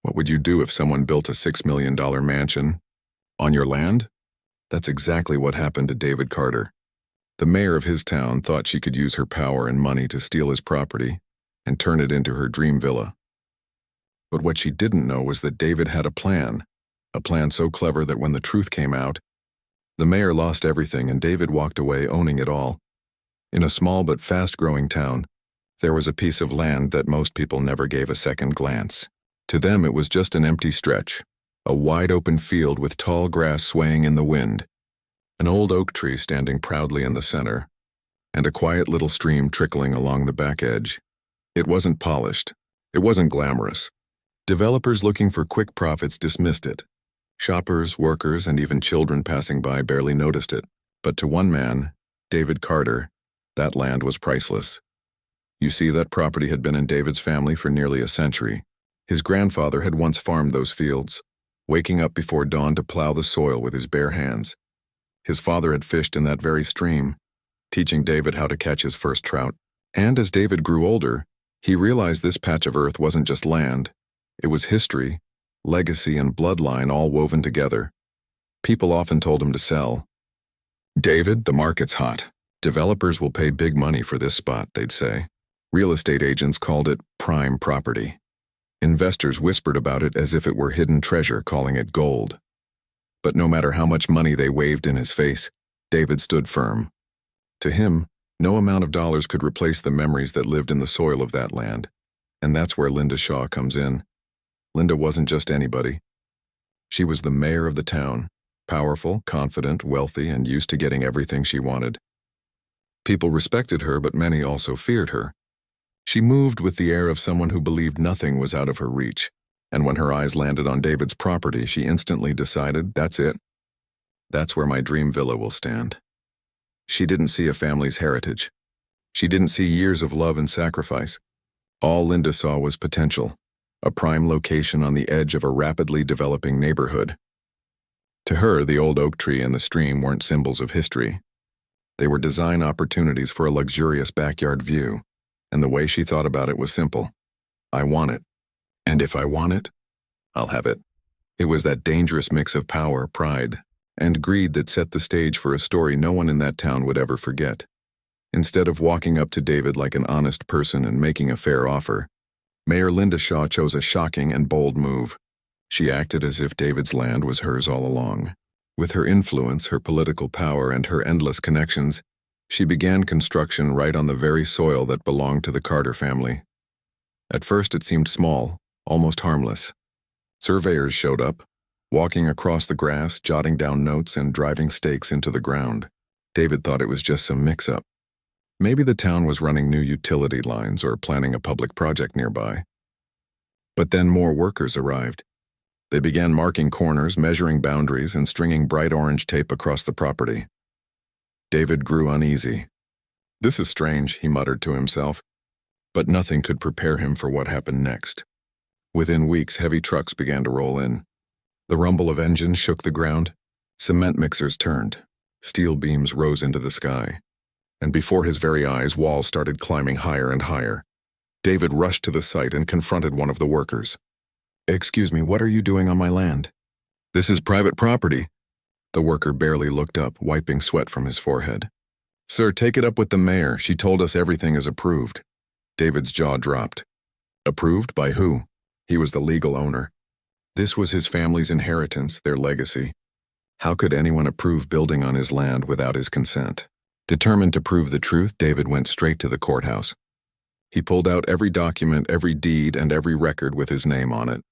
What would you do if someone built a $6 million mansion on your land? That's exactly what happened to David Carter. The mayor of his town thought she could use her power and money to steal his property and turn it into her dream villa. But what she didn't know was that David had a plan so clever that when the truth came out, the mayor lost everything and David walked away owning it all. In a small but fast-growing town, there was a piece of land that most people never gave a second glance. To them, it was just an empty stretch, a wide-open field with tall grass swaying in the wind, an old oak tree standing proudly in the center, and a quiet little stream trickling along the back edge. It wasn't polished. It wasn't glamorous. Developers looking for quick profits dismissed it. Shoppers, workers, and even children passing by barely noticed it. But to one man, David Carter, that land was priceless. You see, that property had been in David's family for nearly a century. His grandfather had once farmed those fields, waking up before dawn to plow the soil with his bare hands. His father had fished in that very stream, teaching David how to catch his first trout. And as David grew older, he realized this patch of earth wasn't just land. It was history, legacy, and bloodline all woven together. People often told him to sell. "David, the market's hot. Developers will pay big money for this spot," they'd say. Real estate agents called it prime property. Investors whispered about it as if it were hidden treasure, calling it gold. But no matter how much money they waved in his face, David stood firm. To him, no amount of dollars could replace the memories that lived in the soil of that land. And that's where Linda Shaw comes in. Linda wasn't just anybody. She was the mayor of the town, powerful, confident, wealthy, and used to getting everything she wanted. People respected her, but many also feared her. She moved with the air of someone who believed nothing was out of her reach, and when her eyes landed on David's property, she instantly decided, that's it. That's where my dream villa will stand. She didn't see a family's heritage. She didn't see years of love and sacrifice. All Linda saw was potential, a prime location on the edge of a rapidly developing neighborhood. To her, the old oak tree and the stream weren't symbols of history. They were design opportunities for a luxurious backyard view, and the way she thought about it was simple. I want it. And if I want it, I'll have it. It was that dangerous mix of power, pride, and greed that set the stage for a story no one in that town would ever forget. Instead of walking up to David like an honest person and making a fair offer, Mayor Linda Shaw chose a shocking and bold move. She acted as if David's land was hers all along. With her influence, her political power, and her endless connections, she began construction right on the very soil that belonged to the Carter family. At first it seemed small, almost harmless. Surveyors showed up, walking across the grass, jotting down notes, and driving stakes into the ground. David thought it was just some mix-up. Maybe the town was running new utility lines or planning a public project nearby. But then more workers arrived. They began marking corners, measuring boundaries, and stringing bright orange tape across the property. David grew uneasy. This is strange, he muttered to himself. But nothing could prepare him for what happened next. Within weeks, heavy trucks began to roll in. The rumble of engines shook the ground. Cement mixers turned. Steel beams rose into the sky. And before his very eyes, walls started climbing higher and higher. David rushed to the site and confronted one of the workers. "Excuse me, what are you doing on my land?" "This is private property." The worker barely looked up, wiping sweat from his forehead. "Sir, take it up with the mayor. She told us everything is approved." David's jaw dropped. Approved by who? He was the legal owner. This was his family's inheritance, their legacy. How could anyone approve building on his land without his consent? Determined to prove the truth, David went straight to the courthouse. He pulled out every document, every deed, and every record with his name on it.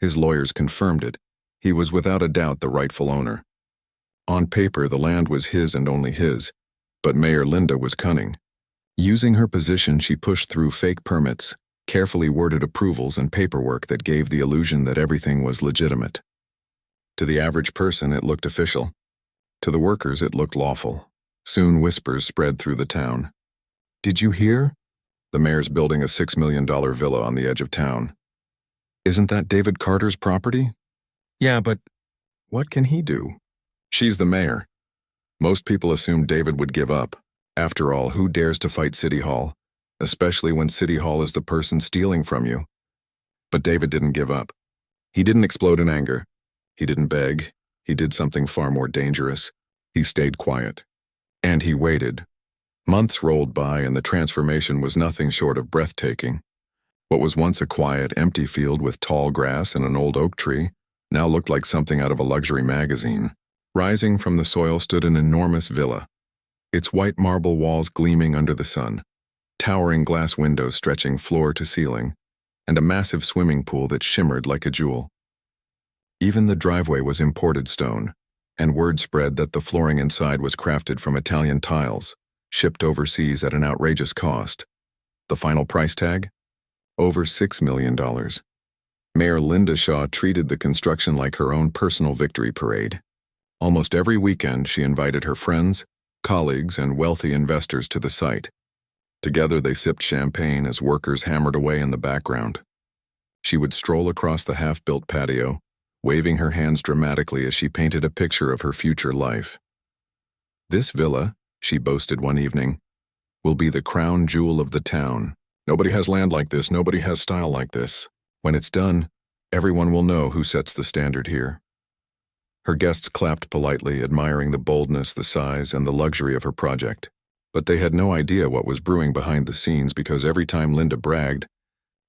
His lawyers confirmed it. He was without a doubt the rightful owner. On paper, the land was his and only his, but Mayor Linda was cunning. Using her position, she pushed through fake permits, carefully worded approvals, and paperwork that gave the illusion that everything was legitimate. To the average person, it looked official. To the workers, it looked lawful. Soon whispers spread through the town. "Did you hear? The mayor's building a $6 million villa on the edge of town." "Isn't that David Carter's property?" "Yeah, but what can he do?" "She's the mayor." Most people assumed David would give up. After all, who dares to fight City Hall, especially when City Hall is the person stealing from you? But David didn't give up. He didn't explode in anger. He didn't beg. He did something far more dangerous. He stayed quiet. And he waited. Months rolled by and the transformation was nothing short of breathtaking. What was once a quiet, empty field with tall grass and an old oak tree now looked like something out of a luxury magazine. Rising from the soil stood an enormous villa, its white marble walls gleaming under the sun, towering glass windows stretching floor to ceiling, and a massive swimming pool that shimmered like a jewel. Even the driveway was imported stone, and word spread that the flooring inside was crafted from Italian tiles, shipped overseas at an outrageous cost. The final price tag? Over $6 million. Mayor Linda Shaw treated the construction like her own personal victory parade. Almost every weekend, she invited her friends, colleagues, and wealthy investors to the site. Together, they sipped champagne as workers hammered away in the background. She would stroll across the half-built patio, waving her hands dramatically as she painted a picture of her future life. "This villa," she boasted one evening, "will be the crown jewel of the town. Nobody has land like this, nobody has style like this. When it's done, everyone will know who sets the standard here." Her guests clapped politely, admiring the boldness, the size, and the luxury of her project. But they had no idea what was brewing behind the scenes because every time Linda bragged,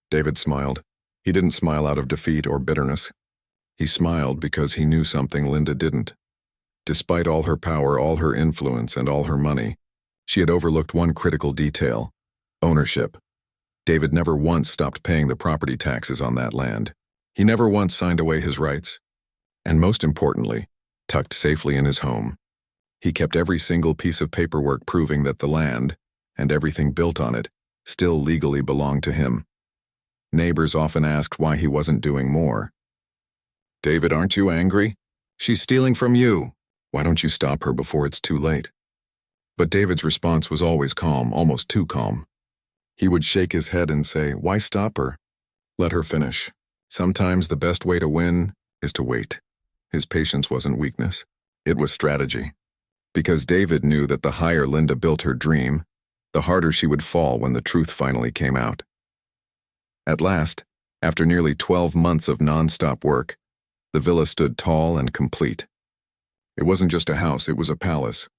David smiled. He didn't smile out of defeat or bitterness. He smiled because he knew something Linda didn't. Despite all her power, all her influence, and all her money, she had overlooked one critical detail: ownership. David never once stopped paying the property taxes on that land. He never once signed away his rights. And most importantly, tucked safely in his home, he kept every single piece of paperwork proving that the land, and everything built on it, still legally belonged to him. Neighbors often asked why he wasn't doing more. "David, aren't you angry? She's stealing from you. Why don't you stop her before it's too late?" But David's response was always calm, almost too calm. He would shake his head and say, "Why stop her? Let her finish. Sometimes the best way to win is to wait." His patience wasn't weakness. It was strategy. Because David knew that the higher Linda built her dream, the harder she would fall when the truth finally came out. At last, after nearly 12 months of non-stop work, the villa stood tall and complete. It wasn't just a house, it was a palace.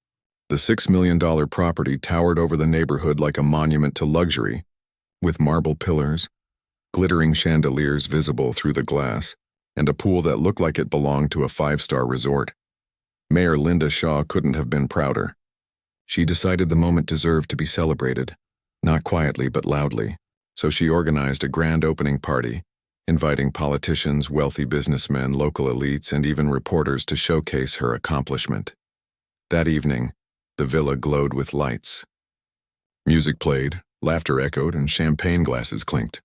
The $6 million property towered over the neighborhood like a monument to luxury, with marble pillars, glittering chandeliers visible through the glass, and a pool that looked like it belonged to a 5-star resort. Mayor Linda Shaw couldn't have been prouder. She decided the moment deserved to be celebrated, not quietly but loudly, so she organized a grand opening party, inviting politicians, wealthy businessmen, local elites, and even reporters to showcase her accomplishment. That evening, the villa glowed with lights. Music played, laughter echoed, and champagne glasses clinked.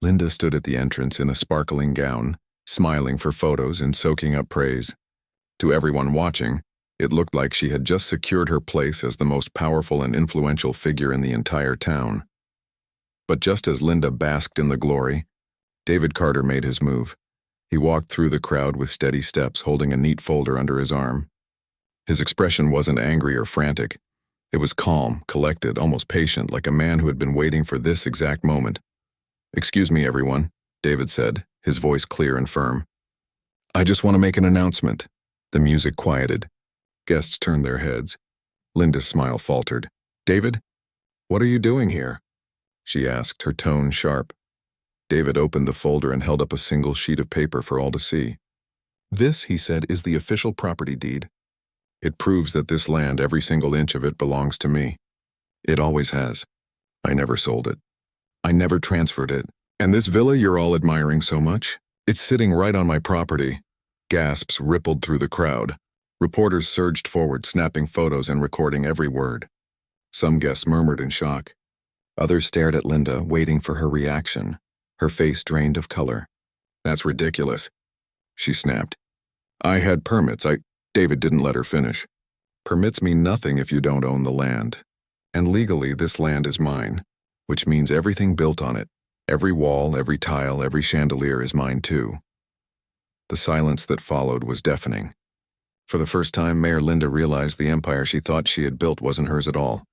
Linda stood at the entrance in a sparkling gown, smiling for photos and soaking up praise. To everyone watching, it looked like she had just secured her place as the most powerful and influential figure in the entire town. But just as Linda basked in the glory, David Carter made his move. He walked through the crowd with steady steps, holding a neat folder under his arm. His expression wasn't angry or frantic. It was calm, collected, almost patient, like a man who had been waiting for this exact moment. "Excuse me, everyone," David said, his voice clear and firm. "I just want to make an announcement." The music quieted. Guests turned their heads. Linda's smile faltered. "David, what are you doing here?" she asked, her tone sharp. David opened the folder and held up a single sheet of paper for all to see. "This," he said, "is the official property deed. It proves that this land, every single inch of it, belongs to me. It always has. I never sold it. I never transferred it. And this villa you're all admiring so much, it's sitting right on my property." Gasps rippled through the crowd. Reporters surged forward, snapping photos and recording every word. Some guests murmured in shock. Others stared at Linda, waiting for her reaction, her face drained of color. "That's ridiculous," she snapped. "I had permits. David didn't let her finish. Permits mean nothing if you don't own the land. And legally, this land is mine, which means everything built on it. Every wall, every tile, every chandelier is mine too." The silence that followed was deafening. For the first time, Mayor Linda realized the empire she thought she had built wasn't hers at all.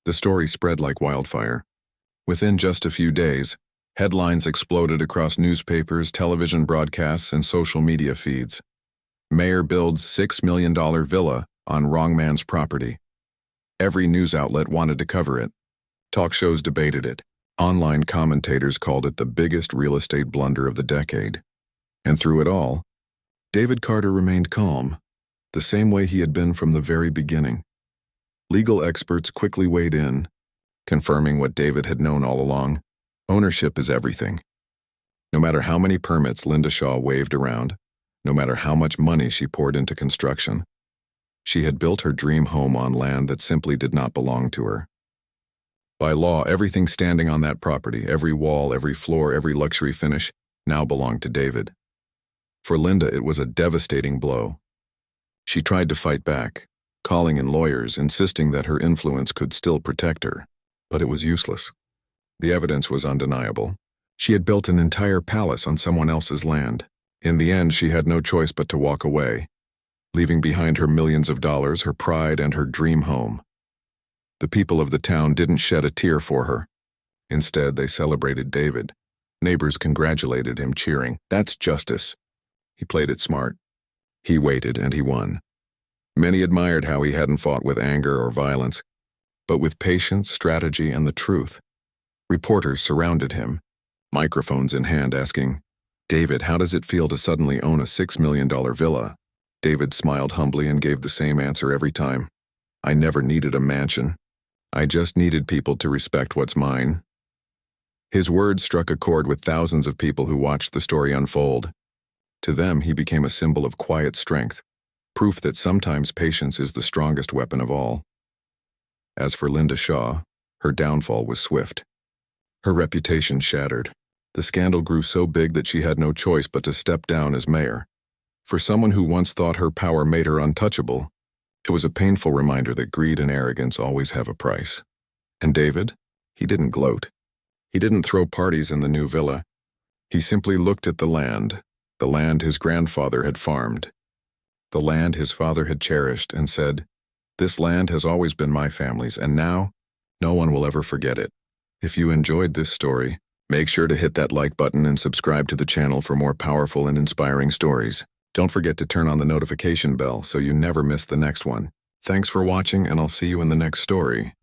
The story spread like wildfire. Within just a few days, Headlines exploded across newspapers, television broadcasts, and social media feeds. Mayor builds $6 million villa on wrong man's property. Every news outlet wanted to cover it. Talk shows debated it. Online commentators called it the biggest real estate blunder of the decade. And through it all, David Carter remained calm, the same way he had been from the very beginning. Legal experts quickly weighed in, confirming what David had known all along. Ownership is everything. No matter how many permits Linda Shaw waved around, no matter how much money she poured into construction, she had built her dream home on land that simply did not belong to her. By law, everything standing on that property, every wall, every floor, every luxury finish, now belonged to David. For Linda, it was a devastating blow. She tried to fight back, calling in lawyers, insisting that her influence could still protect her, but it was useless. The evidence was undeniable. She had built an entire palace on someone else's land. In the end, she had no choice but to walk away, leaving behind her millions of dollars, her pride, and her dream home. The people of the town didn't shed a tear for her. Instead, they celebrated David. Neighbors congratulated him, cheering, "That's justice." He played it smart. He waited and he won. Many admired how he hadn't fought with anger or violence, but with patience, strategy, and the truth. Reporters surrounded him, microphones in hand, asking, "David, how does it feel to suddenly own a $6 million villa?" David smiled humbly and gave the same answer every time. "I never needed a mansion. I just needed people to respect what's mine." His words struck a chord with thousands of people who watched the story unfold. To them, he became a symbol of quiet strength, proof that sometimes patience is the strongest weapon of all. As for Linda Shaw, her downfall was swift. Her reputation shattered. The scandal grew so big that she had no choice but to step down as mayor. For someone who once thought her power made her untouchable, it was a painful reminder that greed and arrogance always have a price. And David? He didn't gloat. He didn't throw parties in the new villa. He simply looked at the land his grandfather had farmed, the land his father had cherished, and said, "This land has always been my family's, and now, no one will ever forget it." If you enjoyed this story, make sure to hit that like button and subscribe to the channel for more powerful and inspiring stories. Don't forget to turn on the notification bell so you never miss the next one. Thanks for watching, and I'll see you in the next story.